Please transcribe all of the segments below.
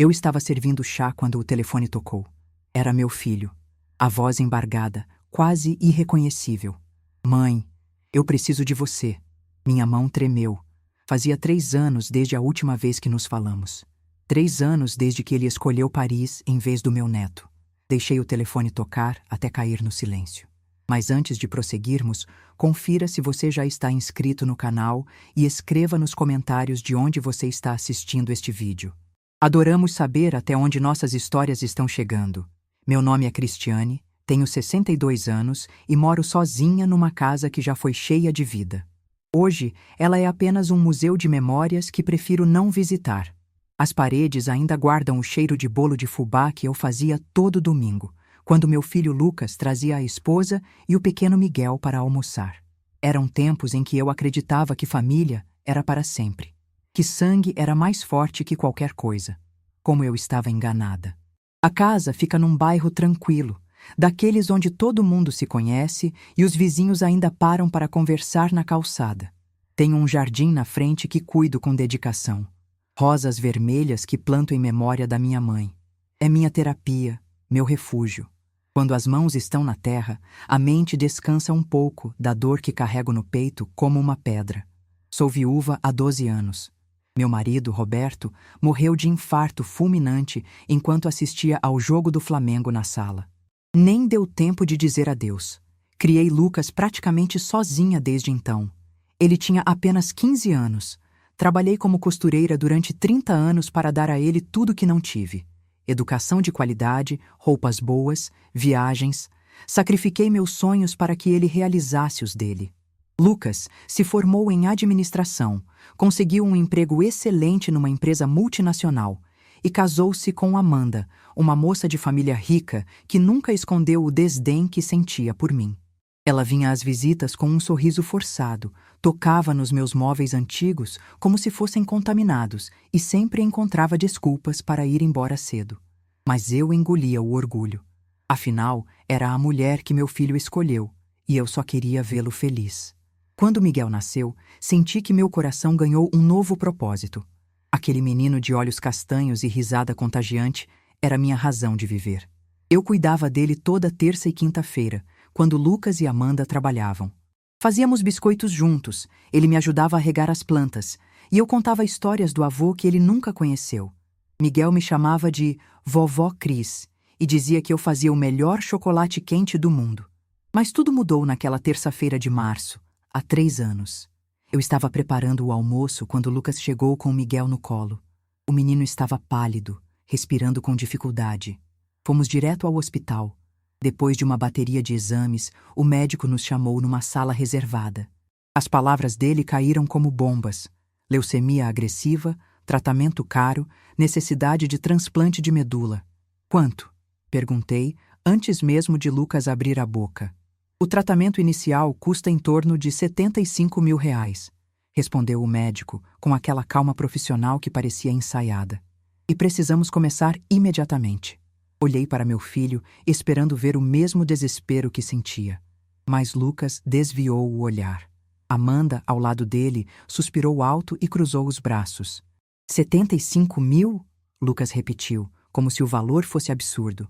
Eu estava servindo chá quando o telefone tocou. Era meu filho. A voz embargada, quase irreconhecível. Mãe, eu preciso de você. Minha mão tremeu. Fazia 3 anos desde a última vez que nos falamos. 3 anos desde que ele escolheu Paris em vez do meu neto. Deixei o telefone tocar até cair no silêncio. Mas antes de prosseguirmos, confira se você já está inscrito no canal e escreva nos comentários de onde você está assistindo este vídeo. Adoramos saber até onde nossas histórias estão chegando. Meu nome é Cristiane, tenho 62 anos e moro sozinha numa casa que já foi cheia de vida. Hoje, ela é apenas um museu de memórias que prefiro não visitar. As paredes ainda guardam o cheiro de bolo de fubá que eu fazia todo domingo, quando meu filho Lucas trazia a esposa e o pequeno Miguel para almoçar. Eram tempos em que eu acreditava que família era para sempre, que sangue era mais forte que qualquer coisa. Como eu estava enganada. A casa fica num bairro tranquilo, daqueles onde todo mundo se conhece e os vizinhos ainda param para conversar na calçada. Tenho um jardim na frente que cuido com dedicação. Rosas vermelhas que planto em memória da minha mãe. É minha terapia, meu refúgio. Quando as mãos estão na terra, a mente descansa um pouco da dor que carrego no peito como uma pedra. Sou viúva há 12 anos. Meu marido, Roberto, morreu de infarto fulminante enquanto assistia ao jogo do Flamengo na sala. Nem deu tempo de dizer adeus. Criei Lucas praticamente sozinha desde então. Ele tinha apenas 15 anos. Trabalhei como costureira durante 30 anos para dar a ele tudo que não tive. Educação de qualidade, roupas boas, viagens. Sacrifiquei meus sonhos para que ele realizasse os dele. Lucas se formou em administração, conseguiu um emprego excelente numa empresa multinacional e casou-se com Amanda, uma moça de família rica que nunca escondeu o desdém que sentia por mim. Ela vinha às visitas com um sorriso forçado, tocava nos meus móveis antigos como se fossem contaminados e sempre encontrava desculpas para ir embora cedo. Mas eu engolia o orgulho. Afinal, era a mulher que meu filho escolheu e eu só queria vê-lo feliz. Quando Miguel nasceu, senti que meu coração ganhou um novo propósito. Aquele menino de olhos castanhos e risada contagiante era minha razão de viver. Eu cuidava dele toda terça e quinta-feira, quando Lucas e Amanda trabalhavam. Fazíamos biscoitos juntos, ele me ajudava a regar as plantas, e eu contava histórias do avô que ele nunca conheceu. Miguel me chamava de Vovó Cris e dizia que eu fazia o melhor chocolate quente do mundo. Mas tudo mudou naquela terça-feira de março, há 3 anos. Eu estava preparando o almoço quando Lucas chegou com Miguel no colo. O menino estava pálido, respirando com dificuldade. Fomos direto ao hospital. Depois de uma bateria de exames, o médico nos chamou numa sala reservada. As palavras dele caíram como bombas. Leucemia agressiva, tratamento caro, necessidade de transplante de medula. Quanto? Perguntei, antes mesmo de Lucas abrir a boca. O tratamento inicial custa em torno de R$75 mil, respondeu o médico com aquela calma profissional que parecia ensaiada. E precisamos começar imediatamente. Olhei para meu filho, esperando ver o mesmo desespero que sentia. Mas Lucas desviou o olhar. Amanda, ao lado dele, suspirou alto e cruzou os braços. 75 mil? Lucas repetiu, como se o valor fosse absurdo.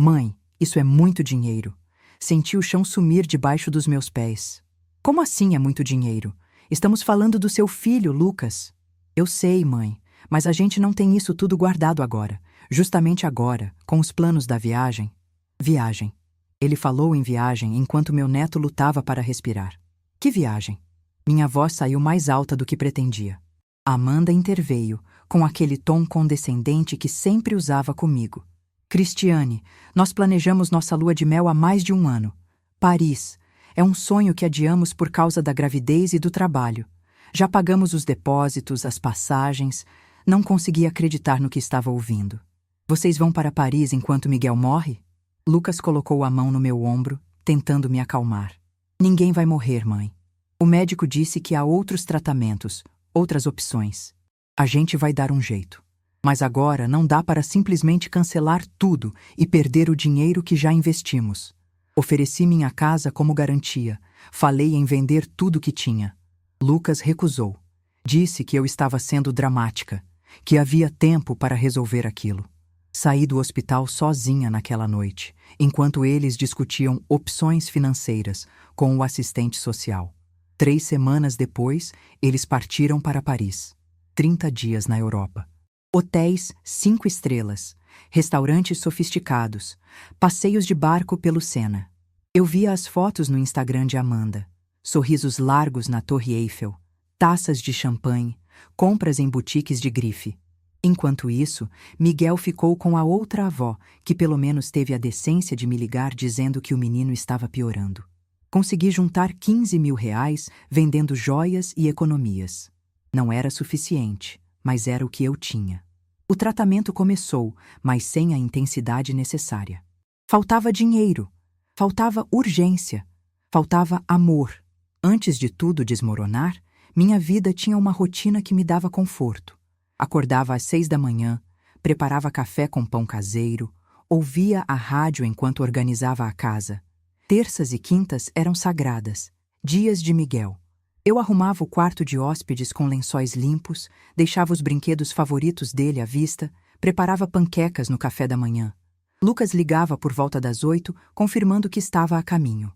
Mãe, isso é muito dinheiro. Senti o chão sumir debaixo dos meus pés. Como assim é muito dinheiro? Estamos falando do seu filho, Lucas. Eu sei, mãe, mas a gente não tem isso tudo guardado agora. Justamente agora, com os planos da viagem. Viagem. Ele falou em viagem enquanto meu neto lutava para respirar. Que viagem? Minha voz saiu mais alta do que pretendia. Amanda interveio, com aquele tom condescendente que sempre usava comigo. Cristiane, nós planejamos nossa lua de mel há mais de 1 ano. Paris. É um sonho que adiamos por causa da gravidez e do trabalho. Já pagamos os depósitos, as passagens. Não conseguia acreditar no que estava ouvindo. Vocês vão para Paris enquanto Miguel morre? Lucas colocou a mão no meu ombro, tentando me acalmar. Ninguém vai morrer, mãe. O médico disse que há outros tratamentos, outras opções. A gente vai dar um jeito. Mas agora não dá para simplesmente cancelar tudo e perder o dinheiro que já investimos. Ofereci minha casa como garantia. Falei em vender tudo que tinha. Lucas recusou. Disse que eu estava sendo dramática. que havia tempo para resolver aquilo. Saí do hospital sozinha naquela noite, enquanto eles discutiam opções financeiras com o assistente social. 3 semanas depois, eles partiram para Paris. 30 dias na Europa. Hotéis 5 estrelas, restaurantes sofisticados, passeios de barco pelo Sena. Eu via as fotos no Instagram de Amanda. Sorrisos largos na Torre Eiffel, taças de champanhe, compras em boutiques de grife. Enquanto isso, Miguel ficou com a outra avó, que pelo menos teve a decência de me ligar dizendo que o menino estava piorando. Consegui juntar 15 mil reais vendendo joias e economias. Não era suficiente, mas era o que eu tinha. O tratamento começou, mas sem a intensidade necessária. Faltava dinheiro, faltava urgência, faltava amor. Antes de tudo desmoronar, minha vida tinha uma rotina que me dava conforto. Acordava às 6 da manhã, preparava café com pão caseiro, ouvia a rádio enquanto organizava a casa. Terças e quintas eram sagradas, dias de Miguel. Eu arrumava o quarto de hóspedes com lençóis limpos, deixava os brinquedos favoritos dele à vista, preparava panquecas no café da manhã. Lucas ligava por volta das 8, confirmando que estava a caminho.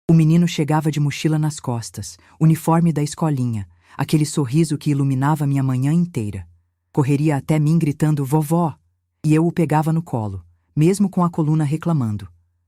O menino chegava de mochila nas costas, uniforme da escolinha, aquele sorriso que iluminava minha manhã inteira. Correria até mim gritando "vovó", e eu o pegava no colo, mesmo com a coluna reclamando.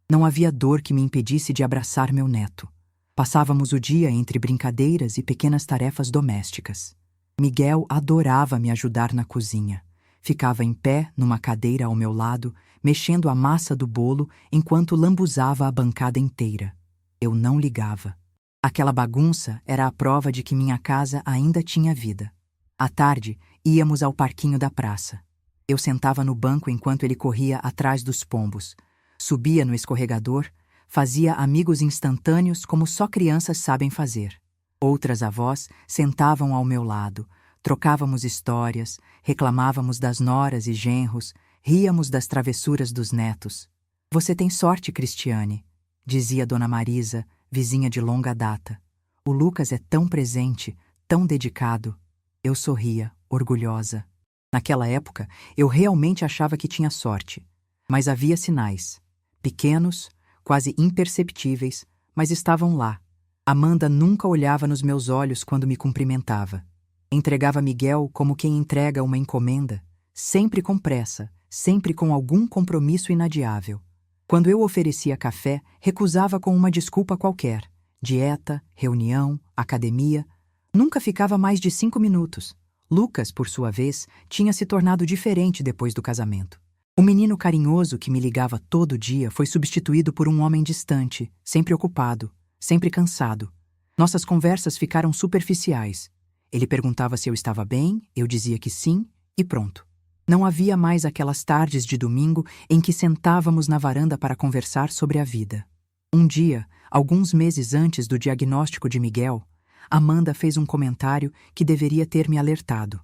Não havia dor que me impedisse de abraçar meu neto. Passávamos o dia entre brincadeiras e pequenas tarefas domésticas. Miguel adorava me ajudar na cozinha. Ficava em pé, numa cadeira ao meu lado, mexendo a massa do bolo enquanto lambuzava a bancada inteira. Eu não ligava. Aquela bagunça era a prova de que minha casa ainda tinha vida. À tarde, íamos ao parquinho da praça. Eu sentava no banco enquanto ele corria atrás dos pombos. Subia no escorregador, fazia amigos instantâneos como só crianças sabem fazer. Outras avós sentavam ao meu lado, trocávamos histórias, reclamávamos das noras e genros, ríamos das travessuras dos netos. "Você tem sorte, Cristiane", dizia Dona Marisa, vizinha de longa data. "O Lucas é tão presente, tão dedicado." Eu sorria, orgulhosa. Naquela época, eu realmente achava que tinha sorte. Mas havia sinais. Pequenos, quase imperceptíveis, mas estavam lá. Amanda nunca olhava nos meus olhos quando me cumprimentava. Entregava Miguel como quem entrega uma encomenda, sempre com pressa, sempre com algum compromisso inadiável. Quando eu oferecia café, recusava com uma desculpa qualquer. Dieta, reunião, academia. Nunca ficava mais de 5 minutos. Lucas, por sua vez, tinha se tornado diferente depois do casamento. O menino carinhoso que me ligava todo dia foi substituído por um homem distante, sempre ocupado, sempre cansado. Nossas conversas ficaram superficiais. Ele perguntava se eu estava bem, eu dizia que sim, e pronto. Não havia mais aquelas tardes de domingo em que sentávamos na varanda para conversar sobre a vida. Um dia, alguns meses antes do diagnóstico de Miguel, Amanda fez um comentário que deveria ter me alertado.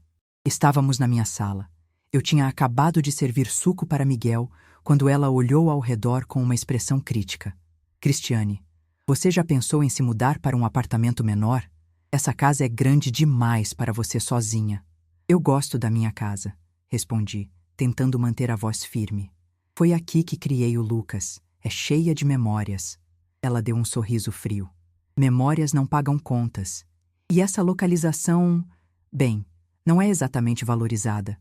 Estávamos na minha sala. Eu tinha acabado de servir suco para Miguel quando ela olhou ao redor com uma expressão crítica. "Cristiane, você já pensou em se mudar para um apartamento menor? Essa casa é grande demais para você sozinha." "Eu gosto da minha casa", respondi, tentando manter a voz firme. "Foi aqui que criei o Lucas. É cheia de memórias." Ela deu um sorriso frio. "Memórias não pagam contas. E essa localização, bem, não é exatamente valorizada.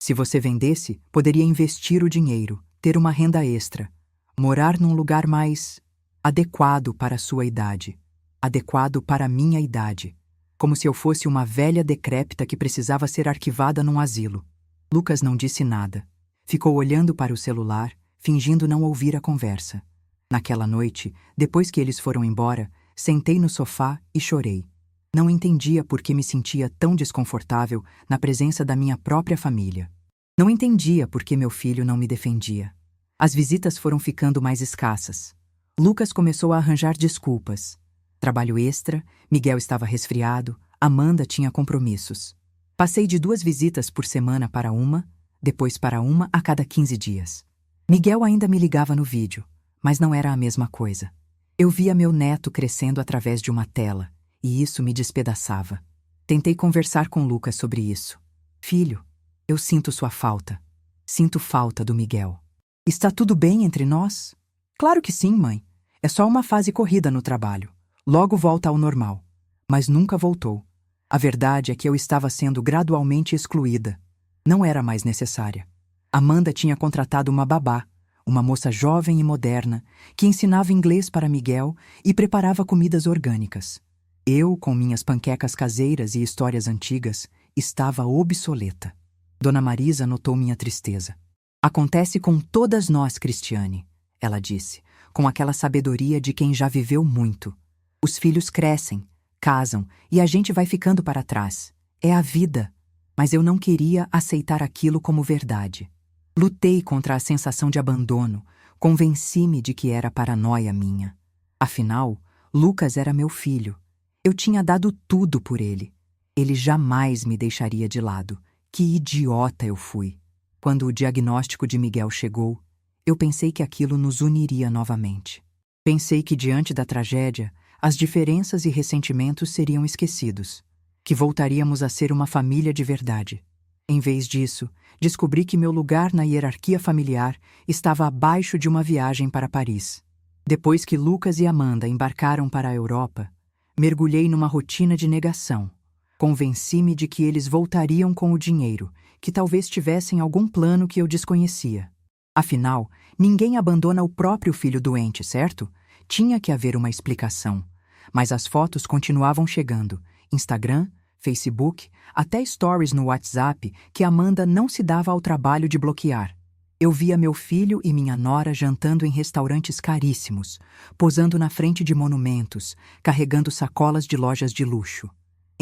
Se você vendesse, poderia investir o dinheiro, ter uma renda extra, morar num lugar mais adequado para a sua idade, adequado para a minha idade, como se eu fosse uma velha decrépita que precisava ser arquivada num asilo." Lucas não disse nada. Ficou olhando para o celular, fingindo não ouvir a conversa. Naquela noite, depois que eles foram embora, sentei no sofá e chorei. Não entendia por que me sentia tão desconfortável na presença da minha própria família. Não entendia por que meu filho não me defendia. As visitas foram ficando mais escassas. Lucas começou a arranjar desculpas. Trabalho extra, Miguel estava resfriado, Amanda tinha compromissos. Passei de 2 visitas por semana para uma, depois para uma a cada 15 dias. Miguel ainda me ligava no vídeo, mas não era a mesma coisa. Eu via meu neto crescendo através de uma tela, e isso me despedaçava. Tentei conversar com Lucas sobre isso. "Filho, Eu sinto sua falta. Sinto falta do Miguel. Está tudo bem entre nós? Claro que sim, mãe. É só uma fase corrida no trabalho. Logo volta ao normal. Mas nunca voltou. A verdade é que eu estava sendo gradualmente excluída. Não era mais necessária. Amanda tinha contratado uma babá, uma moça jovem e moderna, que ensinava inglês para Miguel e preparava comidas orgânicas. Eu, com minhas panquecas caseiras e histórias antigas, estava obsoleta. Dona Marisa notou minha tristeza. Acontece com todas nós, Cristiane, ela disse, com aquela sabedoria de quem já viveu muito. Os filhos crescem, casam e a gente vai ficando para trás. É a vida. Mas eu não queria aceitar aquilo como verdade. Lutei contra a sensação de abandono, convenci-me de que era paranoia minha. Afinal, Lucas era meu filho. Eu tinha dado tudo por ele. Ele jamais me deixaria de lado. Que idiota eu fui. Quando o diagnóstico de Miguel chegou, eu pensei que aquilo nos uniria novamente. Pensei que diante da tragédia, as diferenças e ressentimentos seriam esquecidos, que voltaríamos a ser uma família de verdade. Em vez disso, descobri que meu lugar na hierarquia familiar estava abaixo de uma viagem para Paris. Depois que Lucas e Amanda embarcaram para a Europa, mergulhei numa rotina de negação. Convenci-me de que eles voltariam com o dinheiro, que talvez tivessem algum plano que eu desconhecia. Afinal, ninguém abandona o próprio filho doente, certo? Tinha que haver uma explicação. Mas as fotos continuavam chegando. Instagram, Facebook, até stories no WhatsApp que Amanda não se dava ao trabalho de bloquear. Eu via meu filho e minha nora jantando em restaurantes caríssimos, posando na frente de monumentos, carregando sacolas de lojas de luxo.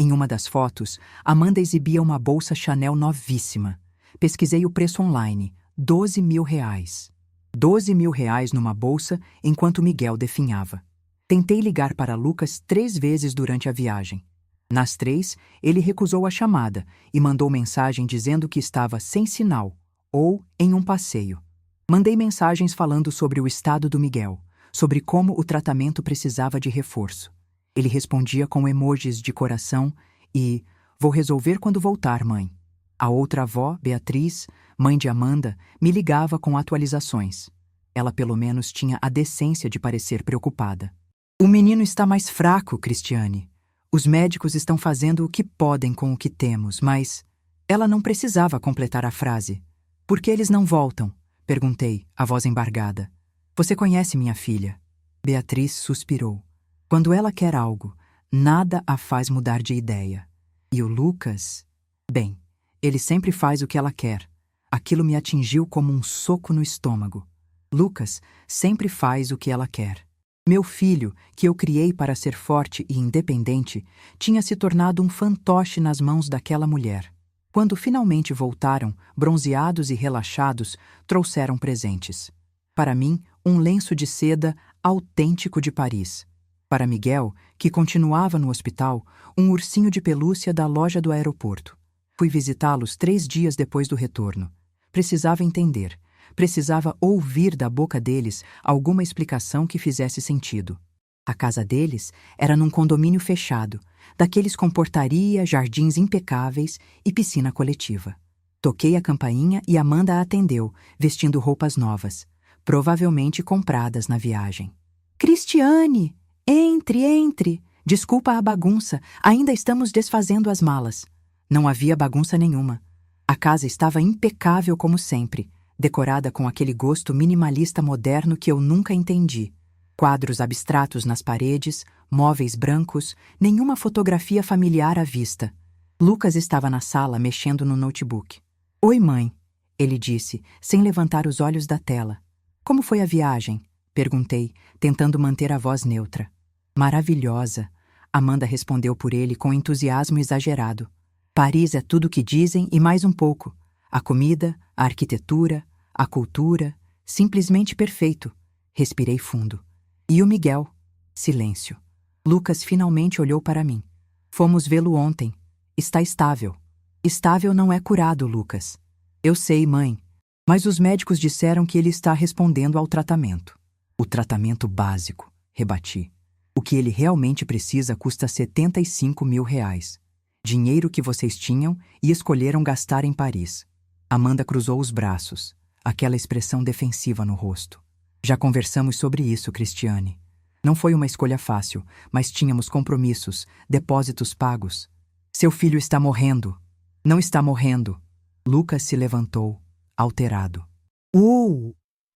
Em uma das fotos, Amanda exibia uma bolsa Chanel novíssima. Pesquisei o preço online, R$ 12.000. R$ 12.000 numa bolsa enquanto Miguel definhava. Tentei ligar para Lucas 3 vezes durante a viagem. Nas 3, ele recusou a chamada e mandou mensagem dizendo que estava sem sinal ou em um passeio. Mandei mensagens falando sobre o estado do Miguel, sobre como o tratamento precisava de reforço. Ele respondia com emojis de coração e "Vou resolver quando voltar, mãe". A outra avó, Beatriz, mãe de Amanda, me ligava com atualizações. Ela pelo menos tinha a decência de parecer preocupada. "O menino está mais fraco, Cristiane. Os médicos estão fazendo o que podem com o que temos, mas..." Ela não precisava completar a frase. "Por que eles não voltam?" perguntei, a voz embargada. "Você conhece minha filha?" Beatriz suspirou. "Quando ela quer algo, nada a faz mudar de ideia. E o Lucas... Bem, ele sempre faz o que ela quer. Aquilo me atingiu como um soco no estômago. Lucas sempre faz o que ela quer. Meu filho, que eu criei para ser forte e independente, tinha se tornado um fantoche nas mãos daquela mulher. Quando finalmente voltaram, bronzeados e relaxados, trouxeram presentes. Para mim, um lenço de seda autêntico de Paris. Para Miguel, que continuava no hospital, um ursinho de pelúcia da loja do aeroporto. Fui visitá-los 3 dias depois do retorno. Precisava entender. Precisava ouvir da boca deles alguma explicação que fizesse sentido. A casa deles era num condomínio fechado, daqueles com portaria, jardins impecáveis e piscina coletiva. Toquei a campainha e Amanda a atendeu, vestindo roupas novas, provavelmente compradas na viagem. "Cristiane! Entre, entre! Desculpa a bagunça, ainda estamos desfazendo as malas." Não havia bagunça nenhuma. A casa estava impecável como sempre, decorada com aquele gosto minimalista moderno que eu nunca entendi. Quadros abstratos nas paredes, móveis brancos, nenhuma fotografia familiar à vista. Lucas estava na sala mexendo no notebook. "Oi, mãe", ele disse, sem levantar os olhos da tela. "Como foi a viagem?" perguntei, tentando manter a voz neutra. "Maravilhosa", Amanda respondeu por ele com entusiasmo exagerado. "Paris é tudo o que dizem e mais um pouco. A comida, a arquitetura, a cultura, simplesmente perfeito." Respirei fundo. "E o Miguel?" Silêncio. Lucas finalmente olhou para mim. "Fomos vê-lo ontem. Está estável." "Estável não é curado, Lucas." "Eu sei, mãe. Mas os médicos disseram que ele está respondendo ao tratamento." "O tratamento básico", rebati. "O que ele realmente precisa custa R$ 75.000. Dinheiro que vocês tinham e escolheram gastar em Paris." Amanda cruzou os braços, aquela expressão defensiva no rosto. Já conversamos sobre isso, Cristiane. Não foi uma escolha fácil, mas tínhamos compromissos, depósitos pagos. Seu filho está morrendo. Não está morrendo. Lucas se levantou, alterado.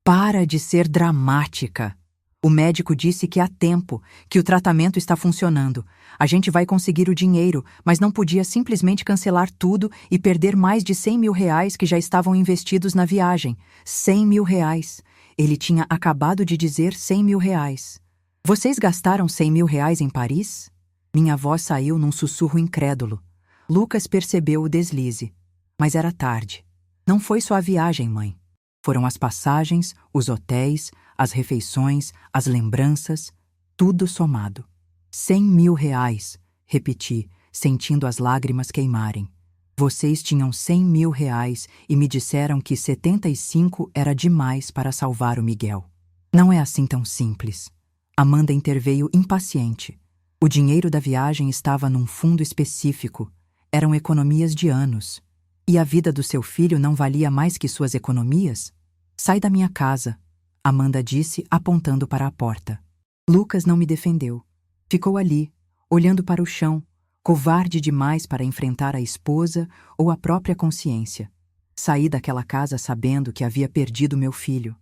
Para de ser dramática. O médico disse que há tempo, que o tratamento está funcionando. A gente vai conseguir o dinheiro, mas não podia simplesmente cancelar tudo e perder mais de 100 mil reais que já estavam investidos na viagem. 100 mil reais. Ele tinha acabado de dizer 100 mil reais. Vocês gastaram 100 mil reais em Paris? Minha voz saiu num sussurro incrédulo. Lucas percebeu o deslize. Mas era tarde. Não foi só a viagem, mãe. Foram as passagens, os hotéis, as refeições, as lembranças, tudo somado. 100 mil reais, repeti, sentindo as lágrimas queimarem. Vocês tinham 100 mil reais e me disseram que 75 era demais para salvar o Miguel. Não é assim tão simples. Amanda interveio impaciente. O dinheiro da viagem estava num fundo específico. Eram economias de anos. E a vida do seu filho não valia mais que suas economias? Sai da minha casa, Amanda disse, apontando para a porta. Lucas não me defendeu. Ficou ali, olhando para o chão, covarde demais para enfrentar a esposa ou a própria consciência. Saí daquela casa sabendo que havia perdido meu filho.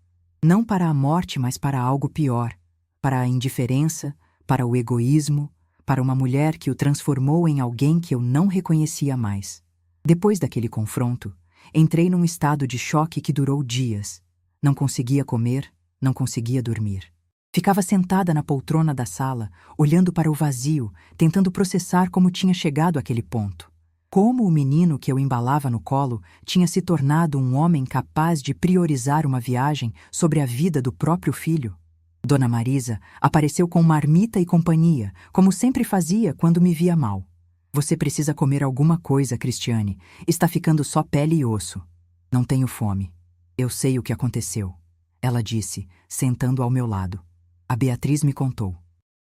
Não para a morte, mas para algo pior. Para a indiferença, para o egoísmo, para uma mulher que o transformou em alguém que eu não reconhecia mais. Depois daquele confronto, entrei num estado de choque que durou dias. Não conseguia comer, não conseguia dormir. Ficava sentada na poltrona da sala, olhando para o vazio, tentando processar como tinha chegado àquele ponto. Como o menino que eu embalava no colo tinha se tornado um homem capaz de priorizar uma viagem sobre a vida do próprio filho. Dona Marisa apareceu com marmita e companhia, como sempre fazia quando me via mal. Você precisa comer alguma coisa, Cristiane. Está ficando só pele e osso. Não tenho fome. Eu sei o que aconteceu, ela disse, sentando ao meu lado. A Beatriz me contou.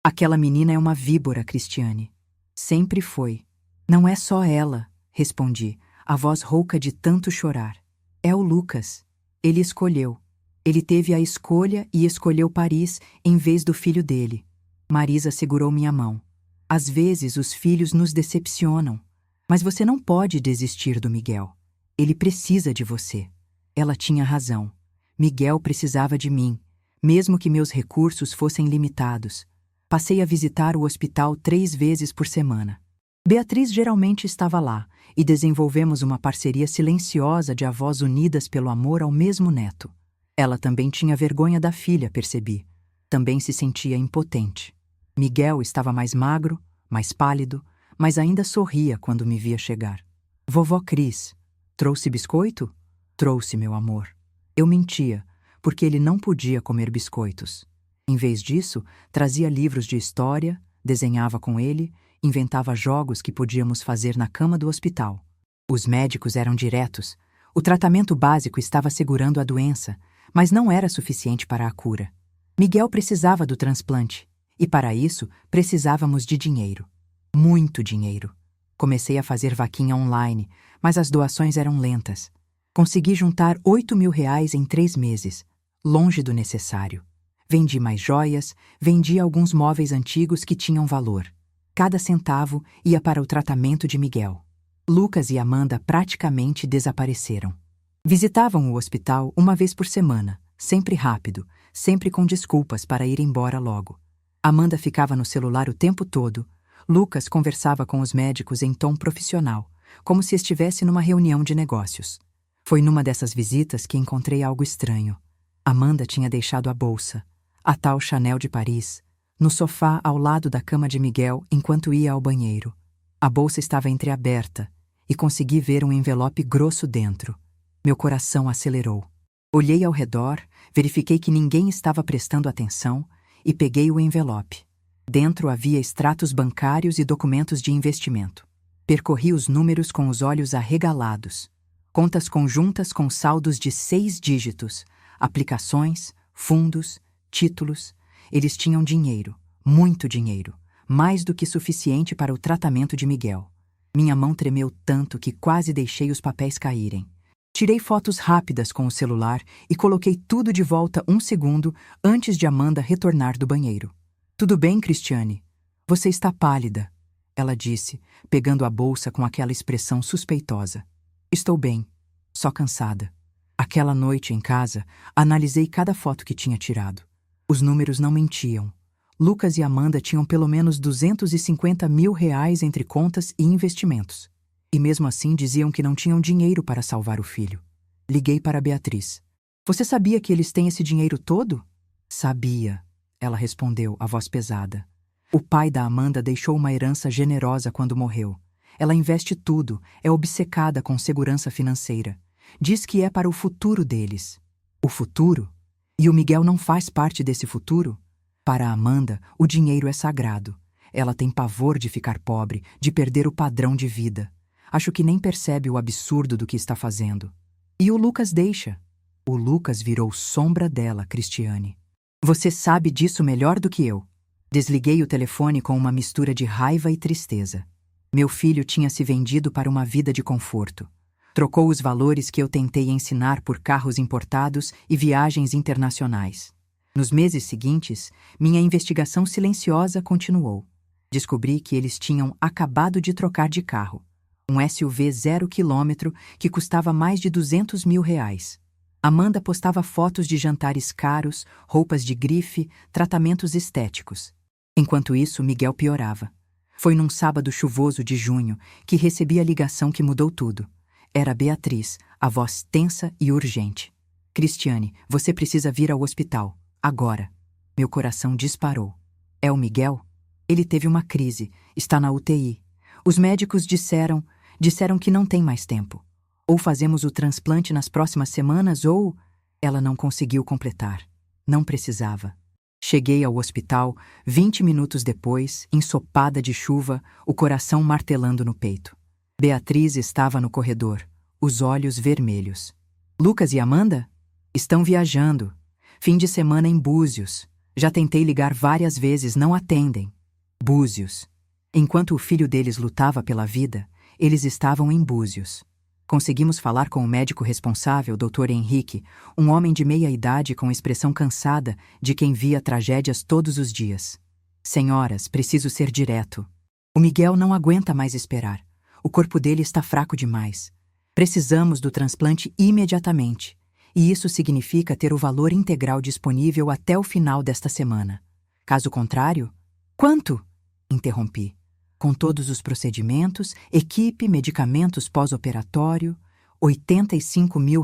Aquela menina é uma víbora, Cristiane. Sempre foi. Não é só ela, respondi, a voz rouca de tanto chorar. É o Lucas. Ele escolheu. Ele teve a escolha e escolheu Paris em vez do filho dele. Marisa segurou minha mão. Às vezes os filhos nos decepcionam, mas você não pode desistir do Miguel. Ele precisa de você. Ela tinha razão. Miguel precisava de mim, mesmo que meus recursos fossem limitados. Passei a visitar o hospital 3 vezes por semana. Beatriz geralmente estava lá e desenvolvemos uma parceria silenciosa de avós unidas pelo amor ao mesmo neto. Ela também tinha vergonha da filha, percebi. Também se sentia impotente. Miguel estava mais magro, mais pálido, mas ainda sorria quando me via chegar. Vovó Cris, trouxe biscoito? Trouxe, meu amor. Eu mentia, porque ele não podia comer biscoitos. Em vez disso, trazia livros de história, desenhava com ele, inventava jogos que podíamos fazer na cama do hospital. Os médicos eram diretos. O tratamento básico estava segurando a doença, mas não era suficiente para a cura. Miguel precisava do transplante. E para isso, precisávamos de dinheiro. Muito dinheiro. Comecei a fazer vaquinha online, mas as doações eram lentas. Consegui juntar 8 mil reais em 3 meses, longe do necessário. Vendi mais joias, vendi alguns móveis antigos que tinham valor. Cada centavo ia para o tratamento de Miguel. Lucas e Amanda praticamente desapareceram. Visitavam o hospital uma vez por semana, sempre rápido, sempre com desculpas para ir embora logo. Amanda ficava no celular o tempo todo. Lucas conversava com os médicos em tom profissional, como se estivesse numa reunião de negócios. Foi numa dessas visitas que encontrei algo estranho. Amanda tinha deixado a bolsa, a tal Chanel de Paris, no sofá ao lado da cama de Miguel enquanto ia ao banheiro. A bolsa estava entreaberta e consegui ver um envelope grosso dentro. Meu coração acelerou. Olhei ao redor, verifiquei que ninguém estava prestando atenção e peguei o envelope. Dentro havia extratos bancários e documentos de investimento. Percorri os números com os olhos arregalados. Contas conjuntas com saldos de 6 dígitos, aplicações, fundos, títulos. Eles tinham dinheiro, muito dinheiro, mais do que suficiente para o tratamento de Miguel. Minha mão tremeu tanto que quase deixei os papéis caírem. Tirei fotos rápidas com o celular e coloquei tudo de volta 1 segundo antes de Amanda retornar do banheiro. Tudo bem, Cristiane? Você está pálida, ela disse, pegando a bolsa com aquela expressão suspeitosa. Estou bem, só cansada. Aquela noite em casa, analisei cada foto que tinha tirado. Os números não mentiam. Lucas e Amanda tinham pelo menos R$ 250 mil entre contas e investimentos. E mesmo assim diziam que não tinham dinheiro para salvar o filho. Liguei para Beatriz. Você sabia que eles têm esse dinheiro todo? Sabia, ela respondeu, a voz pesada. O pai da Amanda deixou uma herança generosa quando morreu. Ela investe tudo, é obcecada com segurança financeira. Diz que é para o futuro deles. O futuro? E o Miguel não faz parte desse futuro? Para a Amanda, o dinheiro é sagrado. Ela tem pavor de ficar pobre, de perder o padrão de vida. Acho que nem percebe o absurdo do que está fazendo. E o Lucas deixa. O Lucas virou sombra dela, Cristiane. Você sabe disso melhor do que eu. Desliguei o telefone com uma mistura de raiva e tristeza. Meu filho tinha se vendido para uma vida de conforto. Trocou os valores que eu tentei ensinar por carros importados e viagens internacionais. Nos meses seguintes, minha investigação silenciosa continuou. Descobri que eles tinham acabado de trocar de carro. Um SUV 0 km que custava mais de R$ 200 mil. Amanda postava fotos de jantares caros, roupas de grife, tratamentos estéticos. Enquanto isso, Miguel piorava. Foi num sábado chuvoso de junho que recebi a ligação que mudou tudo. Era Beatriz, a voz tensa e urgente. Cristiane, você precisa vir ao hospital. Agora. Meu coração disparou. É o Miguel? Ele teve uma crise. Está na UTI. Os médicos disseram que não tem mais tempo. Ou fazemos o transplante nas próximas semanas ou... Ela não conseguiu completar. Não precisava. Cheguei ao hospital 20 minutos depois, ensopada de chuva, o coração martelando no peito. Beatriz estava no corredor, os olhos vermelhos. Lucas e Amanda? Estão viajando. Fim de semana em Búzios. Já tentei ligar várias vezes, não atendem. Búzios. Enquanto o filho deles lutava pela vida, eles estavam em Búzios. Conseguimos falar com o médico responsável, Dr. Henrique, um homem de meia idade com expressão cansada de quem via tragédias todos os dias. Senhoras, preciso ser direto. O Miguel não aguenta mais esperar. O corpo dele está fraco demais. Precisamos do transplante imediatamente. E isso significa ter o valor integral disponível até o final desta semana. Caso contrário... Quanto? Interrompi. Com todos os procedimentos, equipe, medicamentos pós-operatório, R$ 85 mil.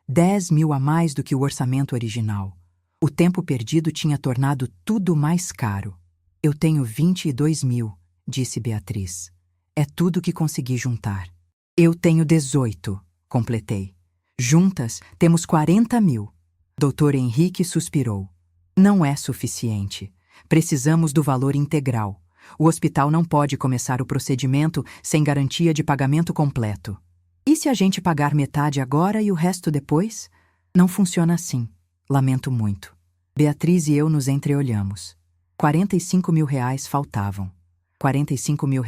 10 mil a mais do que o orçamento original. O tempo perdido tinha tornado tudo mais caro. Eu tenho 22 mil, disse Beatriz. É tudo que consegui juntar. Eu tenho 18, completei. Juntas, temos 40 mil. Dr. Henrique suspirou. Não é suficiente. Precisamos do valor integral. O hospital não pode começar o procedimento sem garantia de pagamento completo. E se a gente pagar metade agora e o resto depois? Não funciona assim. Lamento muito. Beatriz e eu nos entreolhamos. R$ 45 mil faltavam. R$ 45 mil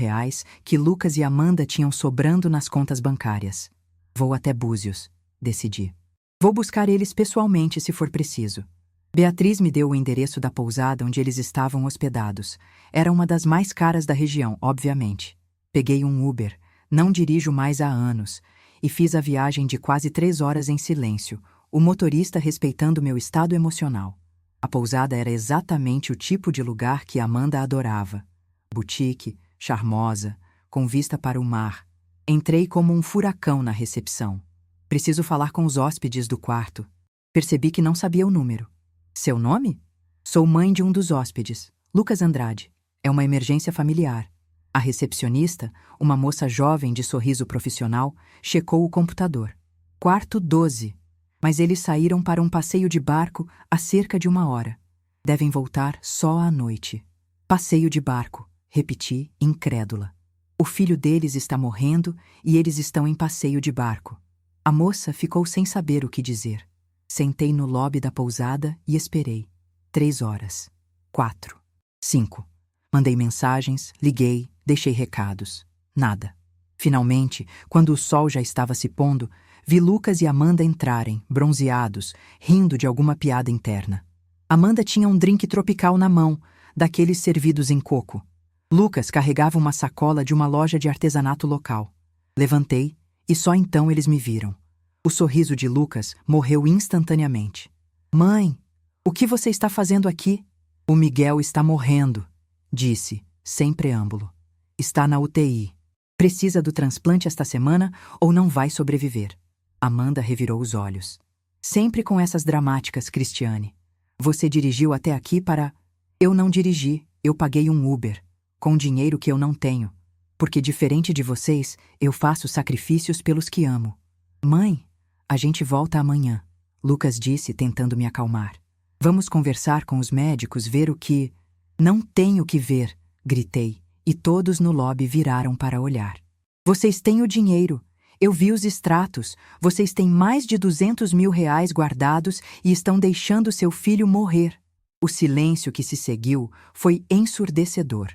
que Lucas e Amanda tinham sobrando nas contas bancárias. Vou até Búzios, decidi. Vou buscar eles pessoalmente se for preciso. Beatriz me deu o endereço da pousada onde eles estavam hospedados. Era uma das mais caras da região, obviamente. Peguei um Uber, não dirijo mais há anos, e fiz a viagem de quase 3 horas em silêncio, o motorista respeitando meu estado emocional. A pousada era exatamente o tipo de lugar que Amanda adorava. Boutique, charmosa, com vista para o mar. Entrei como um furacão na recepção. Preciso falar com os hóspedes do quarto. Percebi que não sabia o número. Seu nome? Sou mãe de um dos hóspedes, Lucas Andrade. É uma emergência familiar. A recepcionista, uma moça jovem de sorriso profissional, checou o computador. Quarto 12. Mas eles saíram para um passeio de barco há cerca de 1 hora. Devem voltar só à noite. Passeio de barco, repeti, incrédula. O filho deles está morrendo e eles estão em passeio de barco. A moça ficou sem saber o que dizer. Sentei no lobby da pousada e esperei. 3 horas. 4. 5. Mandei mensagens, liguei, deixei recados. Nada. Finalmente, quando o sol já estava se pondo, vi Lucas e Amanda entrarem, bronzeados, rindo de alguma piada interna. Amanda tinha um drink tropical na mão, daqueles servidos em coco. Lucas carregava uma sacola de uma loja de artesanato local. Levantei, e só então eles me viram. O sorriso de Lucas morreu instantaneamente. Mãe, o que você está fazendo aqui? O Miguel está morrendo, disse, sem preâmbulo. Está na UTI. Precisa do transplante esta semana ou não vai sobreviver. Amanda revirou os olhos. Sempre com essas dramáticas, Cristiane. Você dirigiu até aqui para... Eu não dirigi, eu paguei um Uber, com dinheiro que eu não tenho. Porque diferente de vocês, eu faço sacrifícios pelos que amo. Mãe, a gente volta amanhã, Lucas disse, tentando me acalmar. Vamos conversar com os médicos, ver o que... Não tenho que ver, gritei, e todos no lobby viraram para olhar. Vocês têm o dinheiro. Eu vi os extratos. Vocês têm mais de 200 mil reais guardados e estão deixando seu filho morrer. O silêncio que se seguiu foi ensurdecedor.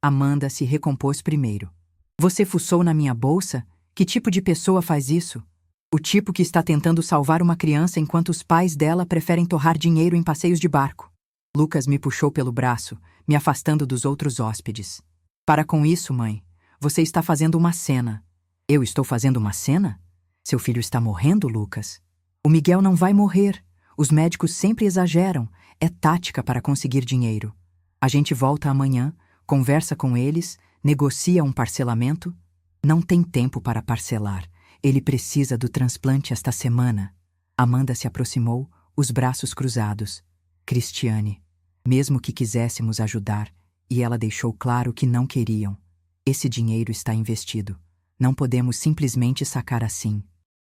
Amanda se recompôs primeiro. Você fuçou na minha bolsa? Que tipo de pessoa faz isso? O tipo que está tentando salvar uma criança enquanto os pais dela preferem torrar dinheiro em passeios de barco. Lucas me puxou pelo braço, me afastando dos outros hóspedes. Para com isso, mãe. Você está fazendo uma cena. Eu estou fazendo uma cena? Seu filho está morrendo, Lucas? O Miguel não vai morrer. Os médicos sempre exageram. É tática para conseguir dinheiro. A gente volta amanhã, conversa com eles, negocia um parcelamento. Não tem tempo para parcelar. Ele precisa do transplante esta semana. Amanda se aproximou, os braços cruzados. Cristiane, mesmo que quiséssemos ajudar, e ela deixou claro que não queriam. Esse dinheiro está investido. Não podemos simplesmente sacar assim.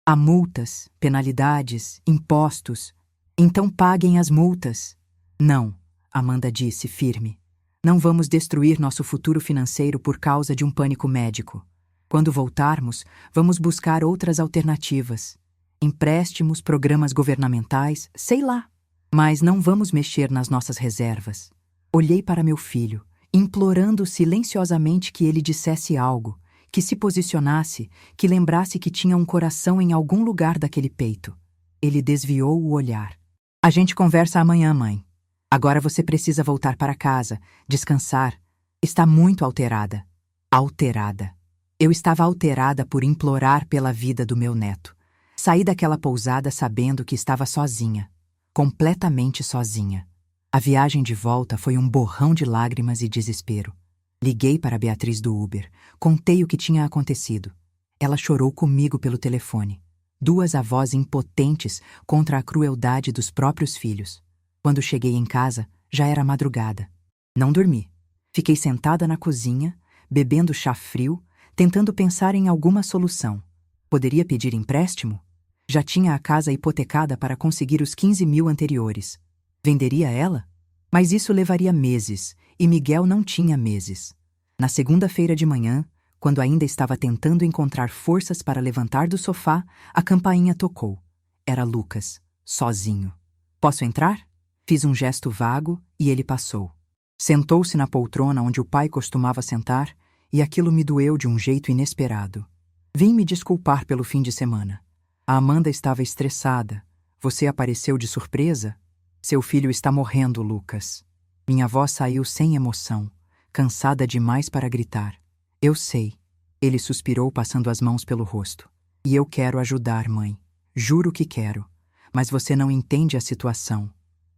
Há multas, penalidades, impostos. Então paguem as multas. Não, Amanda disse, firme. Não vamos destruir nosso futuro financeiro por causa de um pânico médico. Quando voltarmos, vamos buscar outras alternativas. Empréstimos, programas governamentais, sei lá. Mas não vamos mexer nas nossas reservas. Olhei para meu filho, implorando silenciosamente que ele dissesse algo, que se posicionasse, que lembrasse que tinha um coração em algum lugar daquele peito. Ele desviou o olhar. A gente conversa amanhã, mãe. Agora você precisa voltar para casa, descansar. Está muito alterada. Alterada. Eu estava alterada por implorar pela vida do meu neto. Saí daquela pousada sabendo que estava sozinha. Completamente sozinha. A viagem de volta foi um borrão de lágrimas e desespero. Liguei para Beatriz do Uber. Contei o que tinha acontecido. Ela chorou comigo pelo telefone. Duas avós impotentes contra a crueldade dos próprios filhos. Quando cheguei em casa, já era madrugada. Não dormi. Fiquei sentada na cozinha, bebendo chá frio, tentando pensar em alguma solução. Poderia pedir empréstimo? Já tinha a casa hipotecada para conseguir os 15 mil anteriores. Venderia ela? Mas isso levaria meses, e Miguel não tinha meses. Na segunda-feira de manhã, quando ainda estava tentando encontrar forças para levantar do sofá, a campainha tocou. Era Lucas, sozinho. Posso entrar? Fiz um gesto vago e ele passou. Sentou-se na poltrona onde o pai costumava sentar e aquilo me doeu de um jeito inesperado. Vim me desculpar pelo fim de semana. A Amanda estava estressada. Você apareceu de surpresa? Seu filho está morrendo, Lucas. Minha avó saiu sem emoção, cansada demais para gritar. Eu sei. Ele suspirou passando as mãos pelo rosto. E eu quero ajudar, mãe. Juro que quero. Mas você não entende a situação.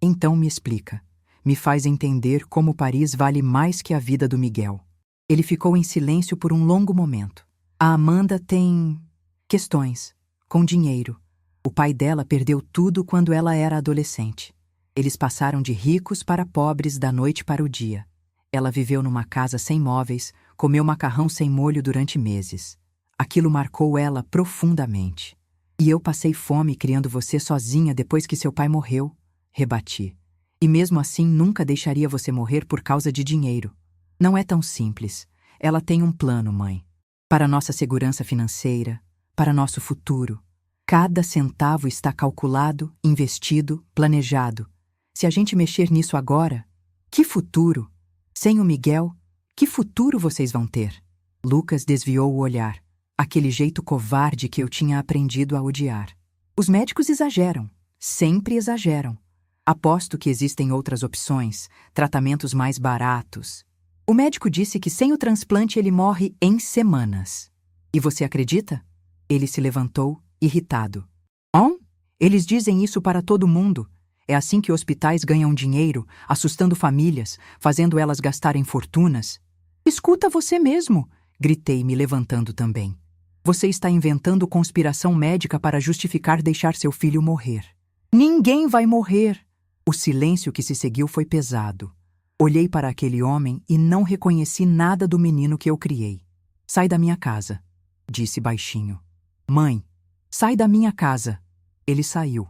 Então me explica. Me faz entender como Paris vale mais que a vida do Miguel. Ele ficou em silêncio por um longo momento. A Amanda tem... questões. Com dinheiro. O pai dela perdeu tudo quando ela era adolescente. Eles passaram de ricos para pobres da noite para o dia. Ela viveu numa casa sem móveis, comeu macarrão sem molho durante meses. Aquilo marcou ela profundamente. E eu passei fome criando você sozinha depois que seu pai morreu, rebati. E mesmo assim nunca deixaria você morrer por causa de dinheiro. Não é tão simples. Ela tem um plano, mãe. Para nossa segurança financeira, para nosso futuro. Cada centavo está calculado, investido, planejado. Se a gente mexer nisso agora, que futuro? Sem o Miguel, que futuro vocês vão ter? Lucas desviou o olhar. Aquele jeito covarde que eu tinha aprendido a odiar. Os médicos exageram, sempre exageram. Aposto que existem outras opções, tratamentos mais baratos. O médico disse que sem o transplante ele morre em semanas. E você acredita? Ele se levantou, irritado. Oh? Eles dizem isso para todo mundo. É assim que hospitais ganham dinheiro, assustando famílias, fazendo elas gastarem fortunas. Escuta você mesmo, gritei, me levantando também. Você está inventando conspiração médica para justificar deixar seu filho morrer. Ninguém vai morrer. O silêncio que se seguiu foi pesado. Olhei para aquele homem e não reconheci nada do menino que eu criei. Sai da minha casa, disse baixinho. Mãe, sai da minha casa. Ele saiu.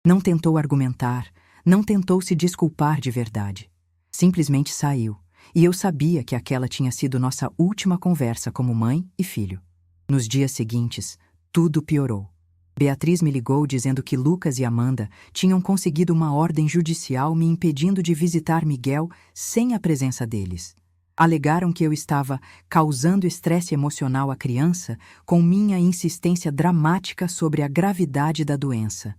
Não tentou argumentar, não tentou se desculpar de verdade. Simplesmente saiu, e eu sabia que aquela tinha sido nossa última conversa como mãe e filho. Nos dias seguintes, tudo piorou. Beatriz me ligou dizendo que Lucas e Amanda tinham conseguido uma ordem judicial me impedindo de visitar Miguel sem a presença deles. Alegaram que eu estava causando estresse emocional à criança com minha insistência dramática sobre a gravidade da doença.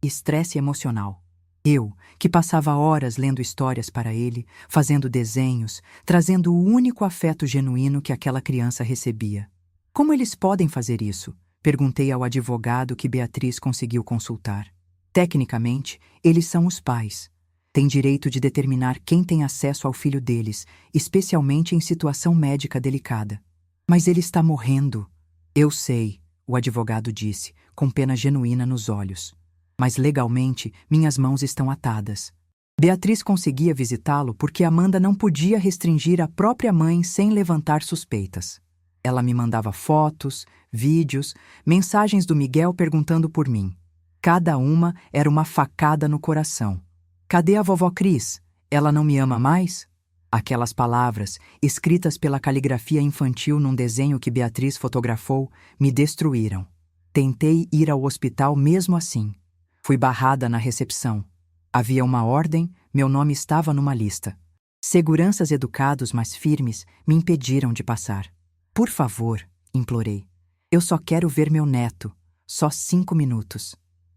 Estresse emocional. Eu, que passava horas lendo histórias para ele, fazendo desenhos, trazendo o único afeto genuíno que aquela criança recebia. Como eles podem fazer isso? Perguntei ao advogado que Beatriz conseguiu consultar. Tecnicamente, eles são os pais. Têm direito de determinar quem tem acesso ao filho deles, especialmente em situação médica delicada. Mas ele está morrendo. Eu sei, o advogado disse, com pena genuína nos olhos. Mas legalmente, minhas mãos estão atadas. Beatriz conseguia visitá-lo porque Amanda não podia restringir a própria mãe sem levantar suspeitas. Ela me mandava fotos, vídeos, mensagens do Miguel perguntando por mim. Cada uma era uma facada no coração. Cadê a vovó Cris? Ela não me ama mais? Aquelas palavras, escritas pela caligrafia infantil num desenho que Beatriz fotografou, me destruíram. Tentei ir ao hospital mesmo assim. Fui barrada na recepção. Havia uma ordem, meu nome estava numa lista. Seguranças educados, mas firmes, me impediram de passar. Por favor, implorei. Eu só quero ver meu neto. Só 5 minutos.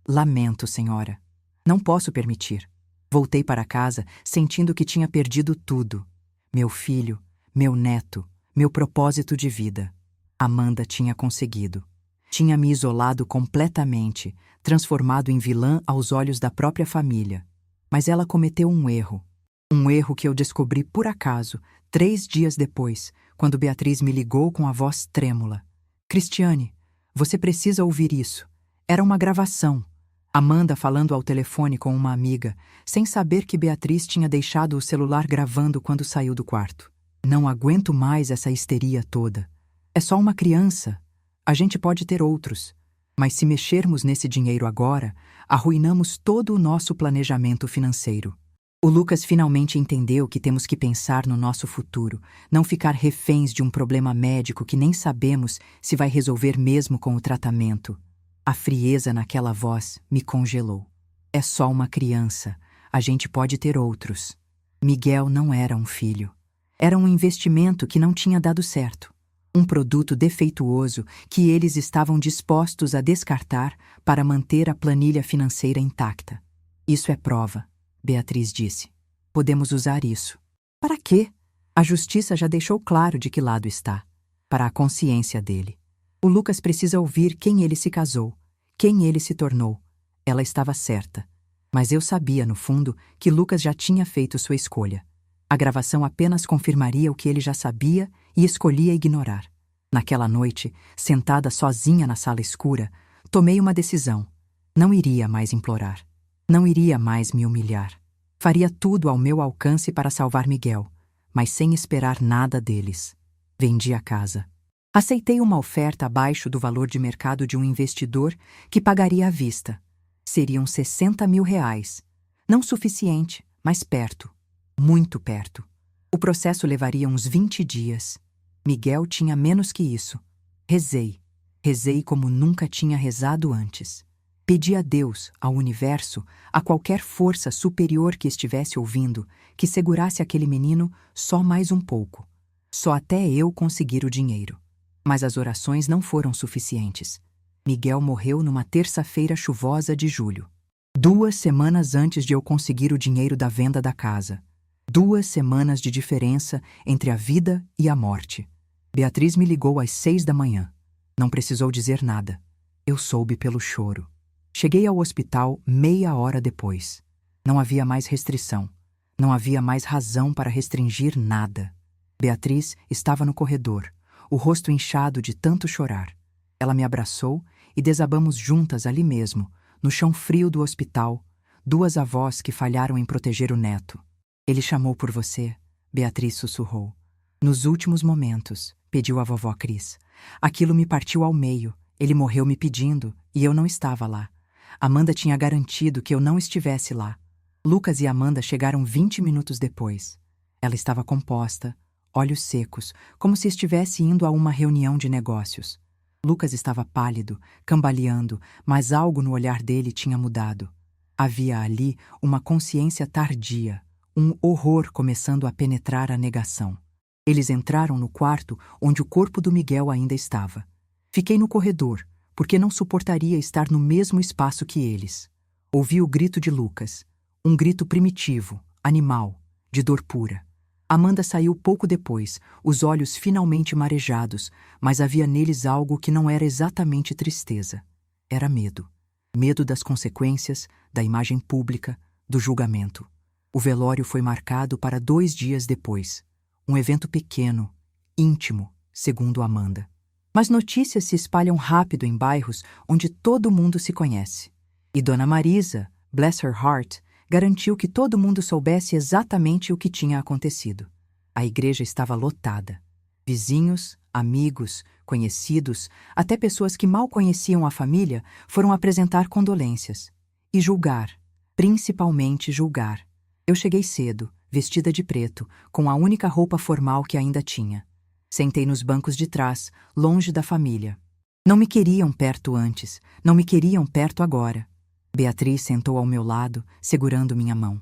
Lamento, senhora. Não posso permitir. Voltei para casa sentindo que tinha perdido tudo. Meu filho, meu neto, meu propósito de vida. Amanda tinha conseguido. Tinha me isolado completamente, transformado em vilã aos olhos da própria família. Mas ela cometeu um erro. Um erro que eu descobri por acaso, 3 dias depois, quando Beatriz me ligou com a voz trêmula. Cristiane, você precisa ouvir isso. Era uma gravação. Amanda falando ao telefone com uma amiga, sem saber que Beatriz tinha deixado o celular gravando quando saiu do quarto. Não aguento mais essa histeria toda. É só uma criança. A gente pode ter outros. Mas se mexermos nesse dinheiro agora, arruinamos todo o nosso planejamento financeiro. O Lucas finalmente entendeu que temos que pensar no nosso futuro, não ficar reféns de um problema médico que nem sabemos se vai resolver mesmo com o tratamento. A frieza naquela voz me congelou. É só uma criança, a gente pode ter outros. Miguel não era um filho. Era um investimento que não tinha dado certo. Um produto defeituoso que eles estavam dispostos a descartar para manter a planilha financeira intacta. Isso é prova. Beatriz disse. Podemos usar isso. Para quê? A justiça já deixou claro de que lado está. Para a consciência dele. O Lucas precisa ouvir quem ele se casou, quem ele se tornou. Ela estava certa. Mas eu sabia, no fundo, que Lucas já tinha feito sua escolha. A gravação apenas confirmaria o que ele já sabia e escolhia ignorar. Naquela noite, sentada sozinha na sala escura, tomei uma decisão. Não iria mais implorar. Não iria mais me humilhar. Faria tudo ao meu alcance para salvar Miguel, mas sem esperar nada deles. Vendi a casa. Aceitei uma oferta abaixo do valor de mercado de um investidor que pagaria à vista. Seriam R$60.000. Não suficiente, mas perto. Muito perto. O processo levaria uns 20 dias. Miguel tinha menos que isso. Rezei. Rezei como nunca tinha rezado antes. Pedi a Deus, ao universo, a qualquer força superior que estivesse ouvindo, que segurasse aquele menino só mais um pouco. Só até eu conseguir o dinheiro. Mas as orações não foram suficientes. Miguel morreu numa terça-feira chuvosa de julho. 2 semanas antes de eu conseguir o dinheiro da venda da casa. 2 semanas de diferença entre a vida e a morte. Beatriz me ligou às 6 da manhã. Não precisou dizer nada. Eu soube pelo choro. Cheguei ao hospital meia hora depois. Não havia mais restrição. Não havia mais razão para restringir nada. Beatriz estava no corredor, o rosto inchado de tanto chorar. Ela me abraçou e desabamos juntas ali mesmo, no chão frio do hospital, duas avós que falharam em proteger o neto. Ele chamou por você, Beatriz sussurrou. Nos últimos momentos, pediu a vovó Cris. Aquilo me partiu ao meio. Ele morreu me pedindo e eu não estava lá. Amanda tinha garantido que eu não estivesse lá. Lucas e Amanda chegaram 20 minutos depois. Ela estava composta, olhos secos, como se estivesse indo a uma reunião de negócios. Lucas estava pálido, cambaleando, mas algo no olhar dele tinha mudado. Havia ali uma consciência tardia, um horror começando a penetrar a negação. Eles entraram no quarto onde o corpo do Miguel ainda estava. Fiquei no corredor, porque não suportaria estar no mesmo espaço que eles. Ouvi o grito de Lucas, um grito primitivo, animal, de dor pura. Amanda saiu pouco depois, os olhos finalmente marejados, mas havia neles algo que não era exatamente tristeza. Era medo. Medo das consequências, da imagem pública, do julgamento. O velório foi marcado para 2 dias depois. Um evento pequeno, íntimo, segundo Amanda. Mas notícias se espalham rápido em bairros onde todo mundo se conhece. E Dona Marisa, bless her heart, garantiu que todo mundo soubesse exatamente o que tinha acontecido. A igreja estava lotada. Vizinhos, amigos, conhecidos, até pessoas que mal conheciam a família foram apresentar condolências. E julgar, principalmente julgar. Eu cheguei cedo, vestida de preto, com a única roupa formal que ainda tinha. Sentei nos bancos de trás, longe da família. Não me queriam perto antes, não me queriam perto agora. Beatriz sentou ao meu lado, segurando minha mão.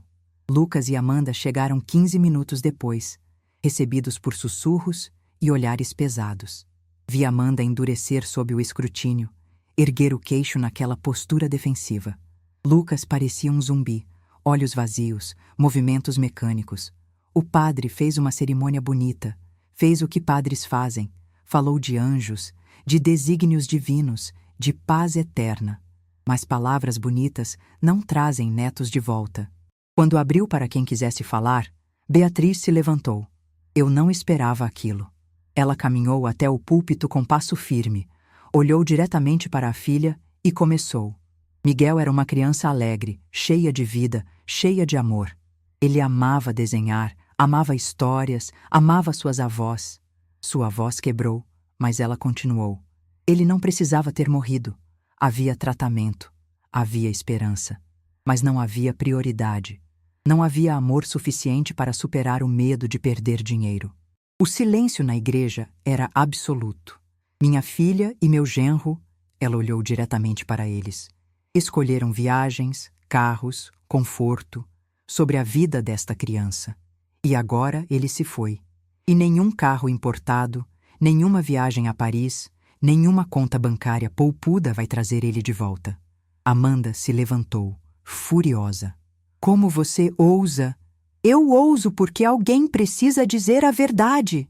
Lucas e Amanda chegaram 15 minutos depois, recebidos por sussurros e olhares pesados. Vi Amanda endurecer sob o escrutínio, erguer o queixo naquela postura defensiva. Lucas parecia um zumbi, olhos vazios, movimentos mecânicos. O padre fez uma cerimônia bonita, fez o que padres fazem, falou de anjos, de desígnios divinos, de paz eterna. Mas palavras bonitas não trazem netos de volta. Quando abriu para quem quisesse falar, Beatriz se levantou. Eu não esperava aquilo. Ela caminhou até o púlpito com passo firme, olhou diretamente para a filha e começou. Miguel era uma criança alegre, cheia de vida, cheia de amor. Ele amava desenhar, amava histórias, amava suas avós. Sua voz quebrou, mas ela continuou. Ele não precisava ter morrido. Havia tratamento, havia esperança, mas não havia prioridade. Não havia amor suficiente para superar o medo de perder dinheiro. O silêncio na igreja era absoluto. Minha filha e meu genro, ela olhou diretamente para eles, escolheram viagens, carros, conforto, sobre a vida desta criança. E agora ele se foi. E nenhum carro importado, nenhuma viagem a Paris, nenhuma conta bancária poupuda vai trazer ele de volta. Amanda se levantou, furiosa. Como você ousa? Eu ouso porque alguém precisa dizer a verdade.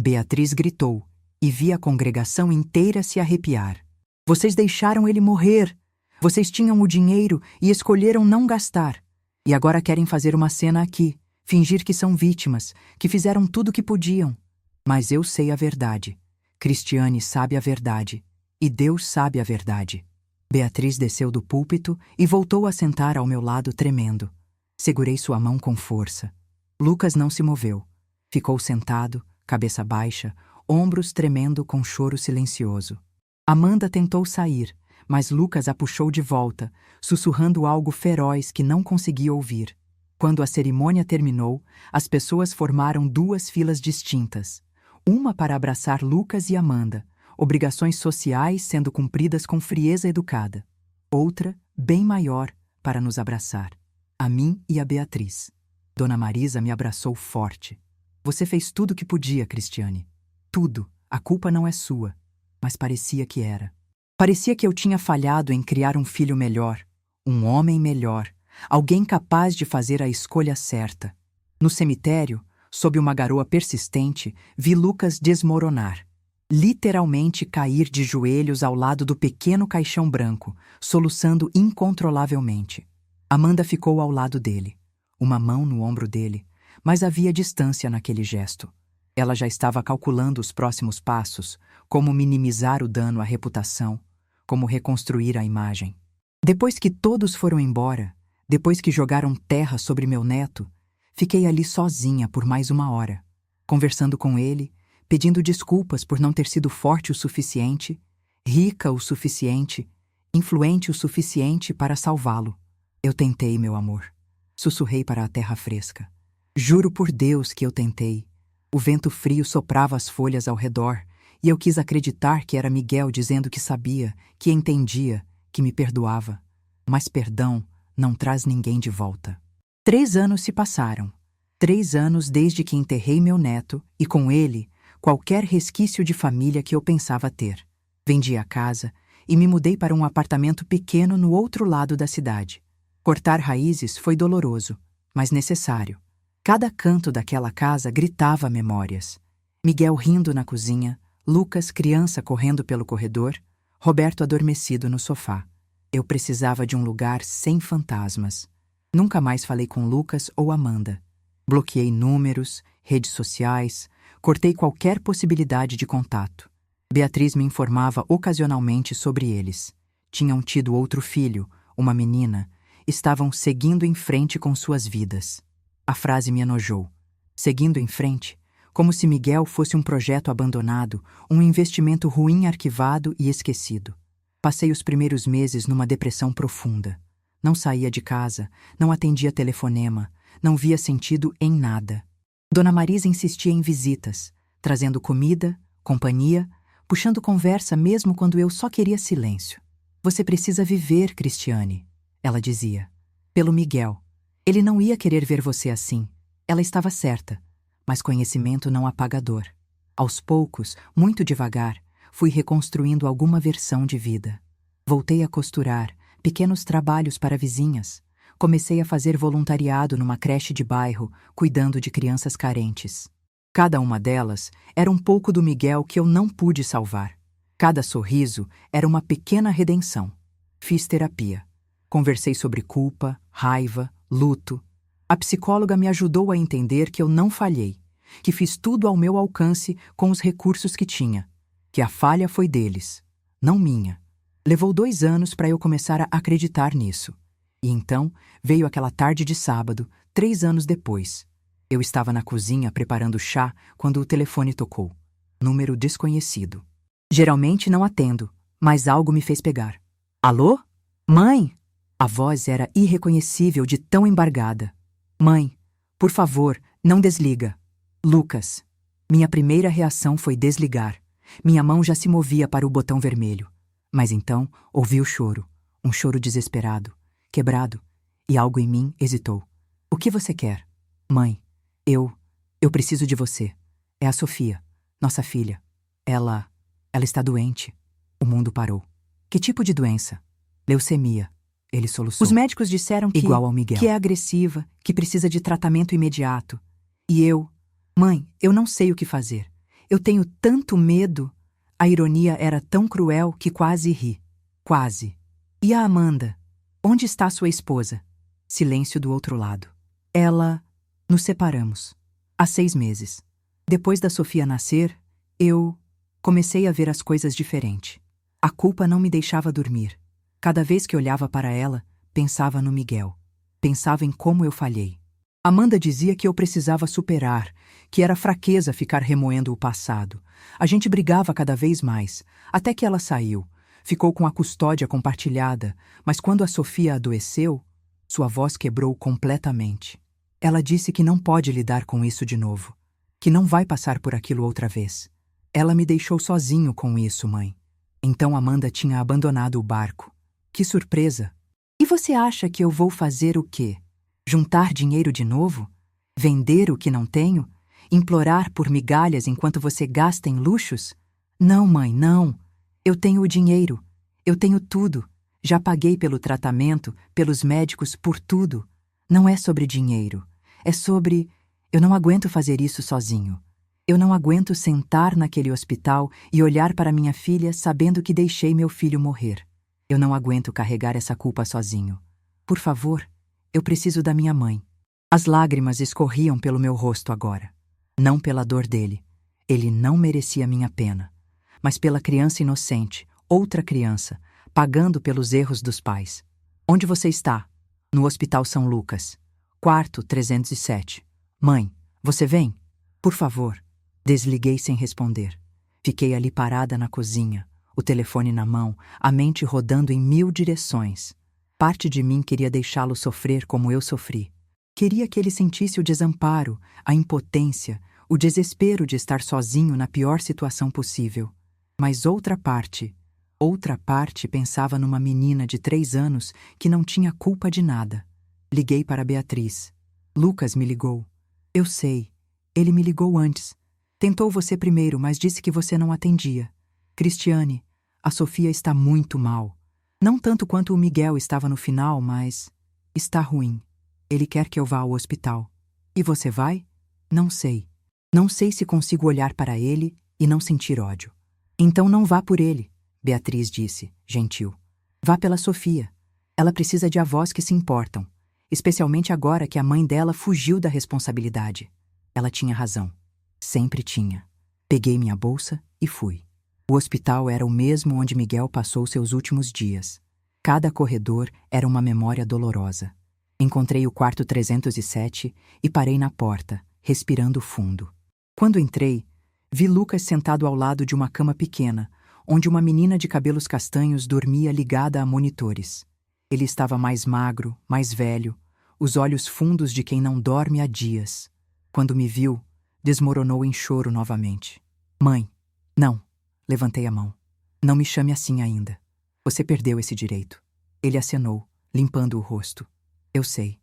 Beatriz gritou, e vi a congregação inteira se arrepiar. Vocês deixaram ele morrer. Vocês tinham o dinheiro e escolheram não gastar. E agora querem fazer uma cena aqui, fingir que são vítimas, que fizeram tudo o que podiam. Mas eu sei a verdade. Cristiane sabe a verdade, e Deus sabe a verdade. Beatriz desceu do púlpito e voltou a sentar ao meu lado tremendo. Segurei sua mão com força. Lucas não se moveu. Ficou sentado, cabeça baixa, ombros tremendo com choro silencioso. Amanda tentou sair, mas Lucas a puxou de volta, sussurrando algo feroz que não conseguia ouvir. Quando a cerimônia terminou, as pessoas formaram 2 filas distintas. Uma para abraçar Lucas e Amanda, obrigações sociais sendo cumpridas com frieza educada. Outra, bem maior, para nos abraçar. A mim e a Beatriz. Dona Marisa me abraçou forte. Você fez tudo o que podia, Cristiane. Tudo, a culpa não é sua, mas parecia que era. Parecia que eu tinha falhado em criar um filho melhor, um homem melhor, alguém capaz de fazer a escolha certa. No cemitério, sob uma garoa persistente, vi Lucas desmoronar. Literalmente cair de joelhos ao lado do pequeno caixão branco, soluçando incontrolavelmente. Amanda ficou ao lado dele, uma mão no ombro dele, mas havia distância naquele gesto. Ela já estava calculando os próximos passos, como minimizar o dano à reputação, como reconstruir a imagem. Depois que todos foram embora, depois que jogaram terra sobre meu neto, fiquei ali sozinha por mais 1 hora, conversando com ele, pedindo desculpas por não ter sido forte o suficiente, rica o suficiente, influente o suficiente para salvá-lo. Eu tentei, meu amor. Sussurrei para a terra fresca. Juro por Deus que eu tentei. O vento frio soprava as folhas ao redor, e eu quis acreditar que era Miguel dizendo que sabia, que entendia, que me perdoava. Mas perdão não traz ninguém de volta. 3 anos se passaram. 3 anos desde que enterrei meu neto, e com ele, qualquer resquício de família que eu pensava ter. Vendi a casa e me mudei para um apartamento pequeno no outro lado da cidade. Cortar raízes foi doloroso, mas necessário. Cada canto daquela casa gritava memórias. Miguel rindo na cozinha, Lucas, criança, correndo pelo corredor, Roberto adormecido no sofá. Eu precisava de um lugar sem fantasmas. Nunca mais falei com Lucas ou Amanda. Bloqueei números, redes sociais, cortei qualquer possibilidade de contato. Beatriz me informava ocasionalmente sobre eles. Tinham tido outro filho, uma menina, estavam seguindo em frente com suas vidas. A frase me enojou. Seguindo em frente, como se Miguel fosse um projeto abandonado, um investimento ruim arquivado e esquecido. Passei os primeiros meses numa depressão profunda. Não saía de casa, não atendia telefonema, não via sentido em nada. Dona Marisa insistia em visitas, trazendo comida, companhia, puxando conversa mesmo quando eu só queria silêncio. Você precisa viver, Cristiane, ela dizia. Pelo Miguel. Ele não ia querer ver você assim. Ela estava certa, mas conhecimento não apaga dor. Aos poucos, muito devagar, fui reconstruindo alguma versão de vida. Voltei a costurar, pequenos trabalhos para vizinhas. Comecei a fazer voluntariado numa creche de bairro, cuidando de crianças carentes. Cada uma delas era um pouco do Miguel que eu não pude salvar. Cada sorriso era uma pequena redenção. Fiz terapia. Conversei sobre culpa, raiva, luto. A psicóloga me ajudou a entender que eu não falhei, que fiz tudo ao meu alcance com os recursos que tinha, que a falha foi deles, não minha. Levou 2 anos para eu começar a acreditar nisso. E então veio aquela tarde de sábado, 3 anos depois. Eu estava na cozinha preparando chá quando o telefone tocou. Número desconhecido. Geralmente não atendo, mas algo me fez pegar. Alô? Mãe? A voz era irreconhecível de tão embargada. Mãe, por favor, não desliga. Lucas. Minha primeira reação foi desligar. Minha mão já se movia para o botão vermelho. Mas então ouvi o choro, um choro desesperado, quebrado, e algo em mim hesitou. O que você quer? Mãe, eu preciso de você. É a Sofia, nossa filha. Ela está doente. O mundo parou. Que tipo de doença? Leucemia. Ele soluçou. Os médicos disseram que... Igual ao Miguel. Que é agressiva, que precisa de tratamento imediato. E eu... Mãe, eu não sei o que fazer. Eu tenho tanto medo. A ironia era tão cruel que quase ri. Quase. E a Amanda? Onde está sua esposa? Silêncio do outro lado. Ela... Nos separamos. Há 6 meses. Depois da Sofia nascer, eu... comecei a ver as coisas diferente. A culpa não me deixava dormir. Cada vez que olhava para ela, pensava no Miguel. Pensava em como eu falhei. Amanda dizia que eu precisava superar, que era fraqueza ficar remoendo o passado. A gente brigava cada vez mais, até que ela saiu. Ficou com a custódia compartilhada, mas quando a Sofia adoeceu, sua voz quebrou completamente. Ela disse que não pode lidar com isso de novo, que não vai passar por aquilo outra vez. Ela me deixou sozinho com isso, mãe. Então Amanda tinha abandonado o barco. Que surpresa! E você acha que eu vou fazer o quê? Juntar dinheiro de novo? Vender o que não tenho? Implorar por migalhas enquanto você gasta em luxos? Não, mãe, não. Eu tenho o dinheiro. Eu tenho tudo. Já paguei pelo tratamento, pelos médicos, por tudo. Não é sobre dinheiro. É sobre... Eu não aguento fazer isso sozinho. Eu não aguento sentar naquele hospital e olhar para minha filha sabendo que deixei meu filho morrer. Eu não aguento carregar essa culpa sozinho. Por favor, eu preciso da minha mãe. As lágrimas escorriam pelo meu rosto agora. Não pela dor dele. Ele não merecia minha pena. Mas pela criança inocente, outra criança, pagando pelos erros dos pais. Onde você está? No Hospital São Lucas. Quarto 307. Mãe, você vem? Por favor. Desliguei sem responder. Fiquei ali parada na cozinha, o telefone na mão, a mente rodando em 1000 direções. Parte de mim queria deixá-lo sofrer como eu sofri. Queria que ele sentisse o desamparo, a impotência, o desespero de estar sozinho na pior situação possível. Mas outra parte pensava numa menina de 3 anos que não tinha culpa de nada. Liguei para Beatriz. Lucas me ligou. Eu sei. Ele me ligou antes. Tentou você primeiro, mas disse que você não atendia. Cristiane, a Sofia está muito mal. Não tanto quanto o Miguel estava no final, mas... está ruim. Ele quer que eu vá ao hospital. E você vai? Não sei. Não sei se consigo olhar para ele e não sentir ódio. Então não vá por ele, Beatriz disse, gentil. Vá pela Sofia. Ela precisa de avós que se importam, especialmente agora que a mãe dela fugiu da responsabilidade. Ela tinha razão. Sempre tinha. Peguei minha bolsa e fui. O hospital era o mesmo onde Miguel passou seus últimos dias. Cada corredor era uma memória dolorosa. Encontrei o quarto 307 e parei na porta, respirando fundo. Quando entrei, vi Lucas sentado ao lado de uma cama pequena, onde uma menina de cabelos castanhos dormia ligada a monitores. Ele estava mais magro, mais velho, os olhos fundos de quem não dorme há dias. Quando me viu, desmoronou em choro novamente. Mãe, não. Levantei a mão. Não me chame assim ainda. Você perdeu esse direito. Ele acenou, limpando o rosto. Eu sei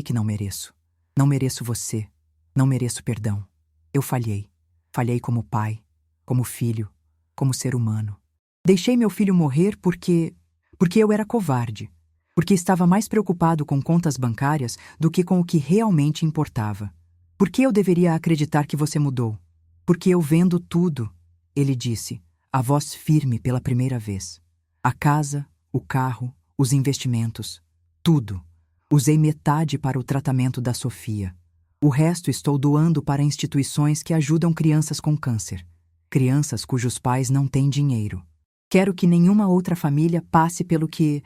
que não mereço. Não mereço você. Não mereço perdão. Eu falhei. Falhei como pai, como filho, como ser humano. Deixei meu filho morrer porque eu era covarde. Porque estava mais preocupado com contas bancárias do que com o que realmente importava. Por que eu deveria acreditar que você mudou? Porque eu vendo tudo, ele disse, a voz firme pela primeira vez. A casa, o carro, os investimentos, tudo. Usei metade para o tratamento da Sofia. O resto estou doando para instituições que ajudam crianças com câncer. Crianças cujos pais não têm dinheiro. Quero que nenhuma outra família passe pelo que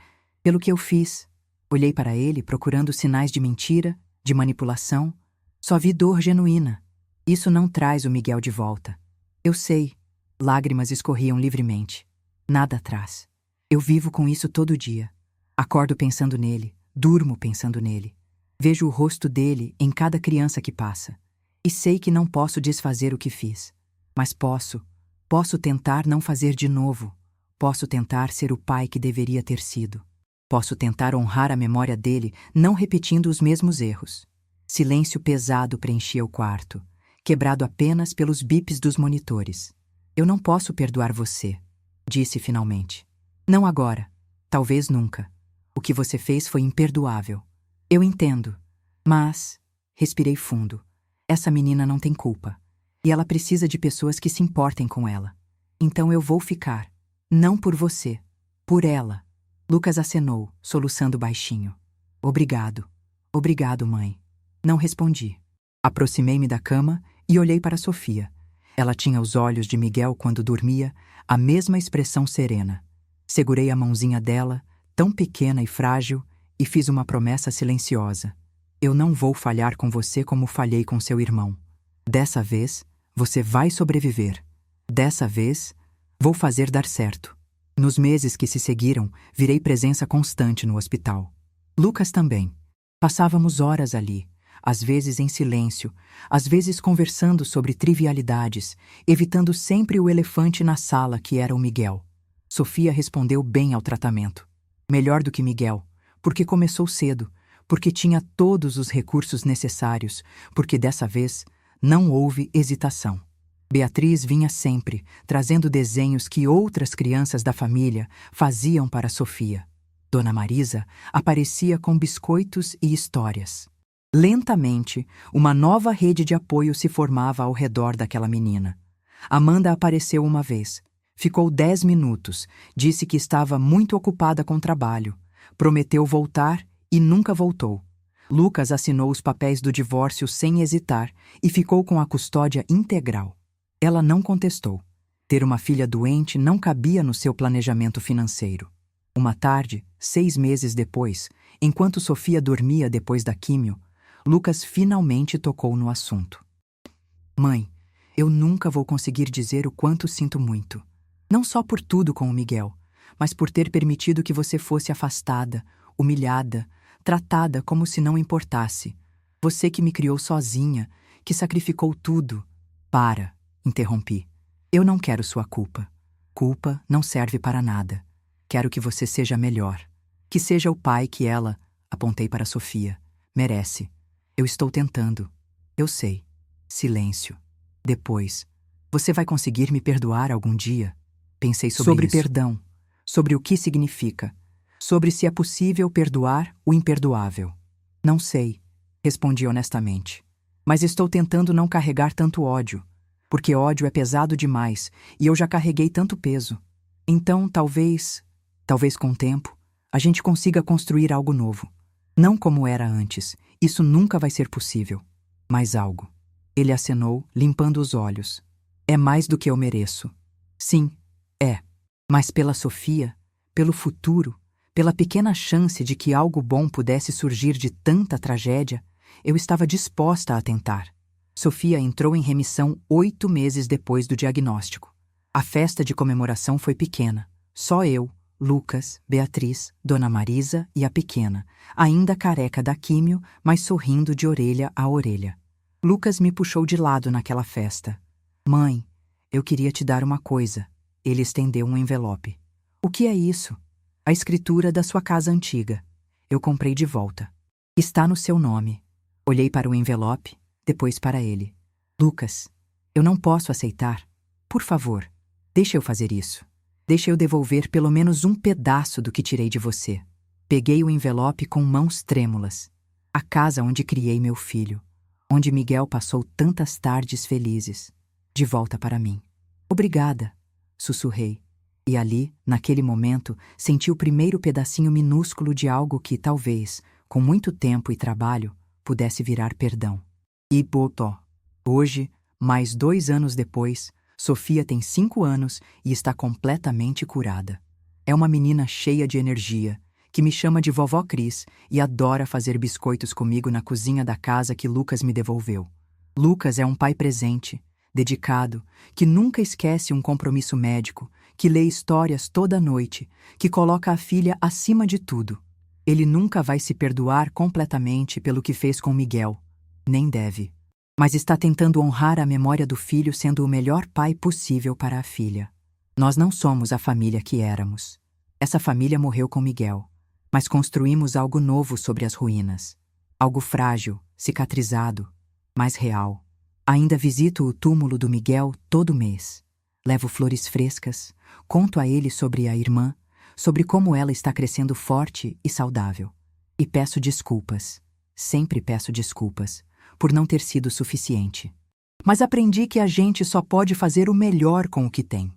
eu fiz. Olhei para ele procurando sinais de mentira, de manipulação. Só vi dor genuína. Isso não traz o Miguel de volta. Eu sei. Lágrimas escorriam livremente. Nada traz. Eu vivo com isso todo dia. Acordo pensando nele, durmo pensando nele. Vejo o rosto dele em cada criança que passa. E sei que não posso desfazer o que fiz. Mas posso tentar não fazer de novo. Posso tentar ser o pai que deveria ter sido. Posso tentar honrar a memória dele, não repetindo os mesmos erros. Silêncio pesado preenchia o quarto, quebrado apenas pelos bips dos monitores. Eu não posso perdoar você, disse finalmente. Não agora, talvez nunca. O que você fez foi imperdoável. Eu entendo, mas... Respirei fundo. Essa menina não tem culpa. E ela precisa de pessoas que se importem com ela. Então eu vou ficar. Não por você. Por ela. Lucas acenou, soluçando baixinho. Obrigado. Obrigado, mãe. Não respondi. Aproximei-me da cama e olhei para Sofia. Ela tinha os olhos de Miguel quando dormia, a mesma expressão serena. Segurei a mãozinha dela, tão pequena e frágil, e fiz uma promessa silenciosa. Eu não vou falhar com você como falhei com seu irmão. Dessa vez, você vai sobreviver. Dessa vez, vou fazer dar certo. Nos meses que se seguiram, virei presença constante no hospital. Lucas também. Passávamos horas ali, às vezes em silêncio, às vezes conversando sobre trivialidades, evitando sempre o elefante na sala que era o Miguel. Sofia respondeu bem ao tratamento. Melhor do que Miguel, porque começou cedo, porque tinha todos os recursos necessários, porque dessa vez Não houve hesitação. Beatriz vinha sempre, trazendo desenhos que outras crianças da família faziam para Sofia. Dona Marisa aparecia com biscoitos e histórias. Lentamente, uma nova rede de apoio se formava ao redor daquela menina. Amanda apareceu uma vez. Ficou 10 minutos, disse que estava muito ocupada com trabalho. Prometeu voltar e nunca voltou. Lucas assinou os papéis do divórcio sem hesitar e ficou com a custódia integral. Ela não contestou. Ter uma filha doente não cabia no seu planejamento financeiro. Uma tarde, 6 meses depois, enquanto Sofia dormia depois da químio, Lucas finalmente tocou no assunto. Mãe, eu nunca vou conseguir dizer o quanto sinto muito. Não só por tudo com o Miguel, mas por ter permitido que você fosse afastada, humilhada, tratada como se não importasse. Você que me criou sozinha, que sacrificou tudo. Para, interrompi. Eu não quero sua culpa. Culpa não serve para nada. Quero que você seja melhor. Que seja o pai que ela, apontei para Sofia, merece. Eu estou tentando. Eu sei. Silêncio. Depois, você vai conseguir me perdoar algum dia? Pensei sobre isso. Perdão, sobre o que significa, sobre se é possível perdoar o imperdoável. Não sei, respondi honestamente. Mas estou tentando não carregar tanto ódio, porque ódio é pesado demais e eu já carreguei tanto peso. Então, talvez com o tempo, a gente consiga construir algo novo. Não como era antes, isso nunca vai ser possível. Mas algo. Ele acenou, limpando os olhos. É mais do que eu mereço. Sim, é. Mas pela Sofia, pelo futuro, pela pequena chance de que algo bom pudesse surgir de tanta tragédia, eu estava disposta a tentar. Sofia entrou em remissão 8 meses depois do diagnóstico. A festa de comemoração foi pequena. Só eu, Lucas, Beatriz, Dona Marisa e a pequena, ainda careca da químio, mas sorrindo de orelha a orelha. Lucas me puxou de lado naquela festa. Mãe, eu queria te dar uma coisa. Ele estendeu um envelope. O que é isso? A escritura da sua casa antiga. Eu comprei de volta. Está no seu nome. Olhei para o envelope, depois para ele. Lucas, eu não posso aceitar. Por favor, deixe eu fazer isso. Deixe eu devolver pelo menos um pedaço do que tirei de você. Peguei o envelope com mãos trêmulas. A casa onde criei meu filho. Onde Miguel passou tantas tardes felizes. De volta para mim. Obrigada, sussurrei. E ali, naquele momento, senti o primeiro pedacinho minúsculo de algo que, talvez, com muito tempo e trabalho, pudesse virar perdão. E botó. Hoje, mais 2 anos depois, Sofia tem 5 anos e está completamente curada. É uma menina cheia de energia, que me chama de Vovó Cris e adora fazer biscoitos comigo na cozinha da casa que Lucas me devolveu. Lucas é um pai presente, dedicado, que nunca esquece um compromisso médico, que lê histórias toda noite, que coloca a filha acima de tudo. Ele nunca vai se perdoar completamente pelo que fez com Miguel, nem deve. Mas está tentando honrar a memória do filho sendo o melhor pai possível para a filha. Nós não somos a família que éramos. Essa família morreu com Miguel, mas construímos algo novo sobre as ruínas. Algo frágil, cicatrizado, mas real. Ainda visito o túmulo do Miguel todo mês. Levo flores frescas, conto a ele sobre a irmã, sobre como ela está crescendo forte e saudável. E peço desculpas, sempre peço desculpas, por não ter sido suficiente. Mas aprendi que a gente só pode fazer o melhor com o que tem.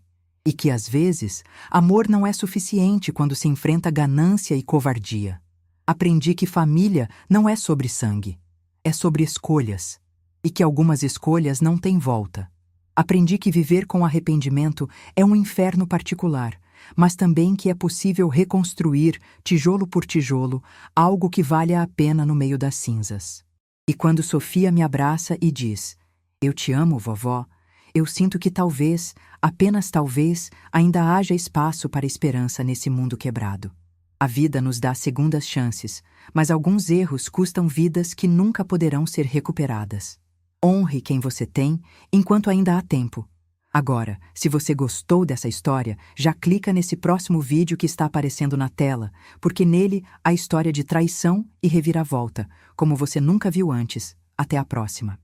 E que, às vezes, amor não é suficiente quando se enfrenta ganância e covardia. Aprendi que família não é sobre sangue, é sobre escolhas. E que algumas escolhas não têm volta. Aprendi que viver com arrependimento é um inferno particular, mas também que é possível reconstruir, tijolo por tijolo, algo que valha a pena no meio das cinzas. E quando Sofia me abraça e diz, "Eu te amo, vovó", eu sinto que talvez, apenas talvez, ainda haja espaço para esperança nesse mundo quebrado. A vida nos dá segundas chances, mas alguns erros custam vidas que nunca poderão ser recuperadas. Honre quem você tem, enquanto ainda há tempo. Agora, se você gostou dessa história, já clica nesse próximo vídeo que está aparecendo na tela, porque nele há história de traição e reviravolta, como você nunca viu antes. Até a próxima.